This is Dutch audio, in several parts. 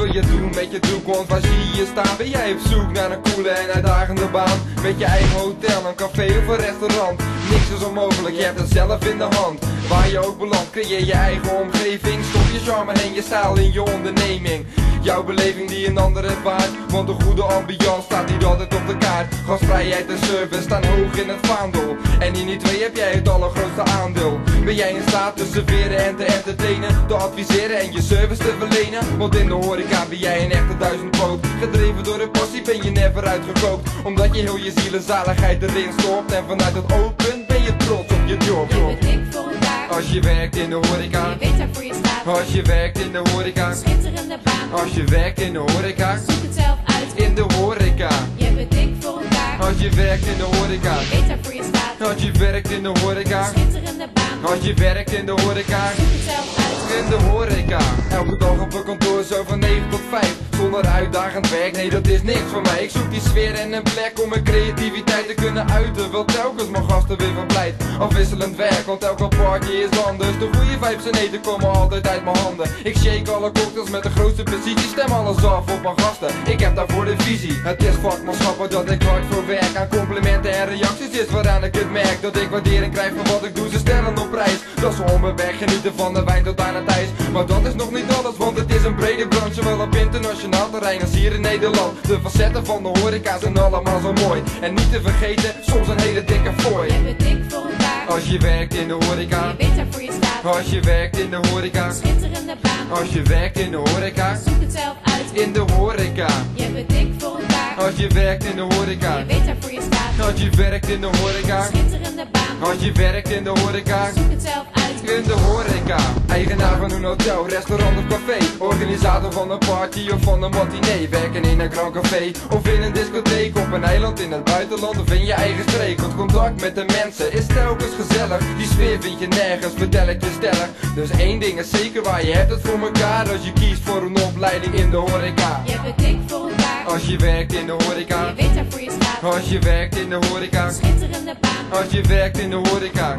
wil je doen met je toekomst? Waar zie je staan? Ben jij op zoek naar een coole en uitdagende baan? Met je eigen hotel, een café of een restaurant? Niks is onmogelijk, je hebt het zelf in de hand. Waar je ook belandt, creëer je eigen omgeving. Stop je charme en je stijl in je onderneming. Jouw beleving die een ander ervaart, want een goede ambiance staat niet altijd op de kaart. Gastvrijheid en service staan hoog in het vaandel. En in die twee heb jij het allergrootste aandeel. Ben jij in staat te serveren en te entertainen, te adviseren en je service te verlenen? Want in de horeca ben jij een echte duizendpoot. Gedreven door een passie ben je never uitgekookt, omdat je heel je ziel en zaligheid erin stopt. En vanuit het open ben je trots op je job. Je bent dik voor elkaar. Als je werkt in de horeca, Je weet waarvoor je staat. als je werkt in de horeca, Schitterende baan. als je werkt in de horeca, Zoek het zelf uit. in de horeca. Je bent dik voor elkaar. Als je werkt in de horeca, Je weet waarvoor je staat. als je werkt in de horeca, Schitterende baan. als je werkt in de horeca, Zoek het zelf uit. in de horeca. Elke dag op een kantoor zo van 9 tot 5. Zonder uitdagend werk, nee dat is niks voor mij. Ik zoek die sfeer en een plek om mijn creativiteit te kunnen uiten. Wil telkens mijn gasten weer verblijd. Afwisselend werk, want elke party is anders. De goede vibes en eten komen altijd uit mijn handen. Ik shake alle cocktails met de grootste precisie. Stem alles af op mijn gasten, ik heb daarvoor de visie. Het is vakmanschappen dat ik hard voor werk. Aan complimenten en reacties is waaraan ik het merk. Dat ik waardering krijg van wat ik doe, ze stellen op prijs. Dat ze om mijn weg genieten van de wijn tot aan het ijs. Maar dat is nog niet alles, want het is een brede branche. Wel op internationaal terrein als hier in Nederland. De facetten van de horeca zijn allemaal zo mooi. En niet te vergeten, soms een hele dikke fooi. Je bent dik voor elkaar. Als je werkt in de horeca, Je weet waarvoor je staat. als je werkt in de horeca, Schitterende baan. als je werkt in de horeca, Zoek het zelf uit. in de horeca. Je bent dik voor elkaar. Als je werkt in de horeca, Je weet waarvoor je staat. als je werkt in de horeca, Schitterende baan. als je werkt in de horeca, Zoek het zelf uit. in de horeca. Eigenaar van een hotel, restaurant of café. Organisator van een party of van een matinee. Werken in een Grand Café of in een discotheek. Op een eiland in het buitenland of in je eigen streek. Het contact met de mensen is telkens gezellig. Die sfeer vind je nergens, vertel ik je stellig. Dus één ding is zeker waar, je hebt het voor elkaar. Als je kiest voor een opleiding in de horeca. Je bent dik voor elkaar. Als je werkt in de horeca, Je weet waarvoor je staat. als je werkt in de horeca, Schitterende baan. als je werkt in de horeca,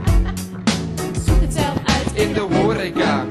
Zoek het zelf uit. in de horeca.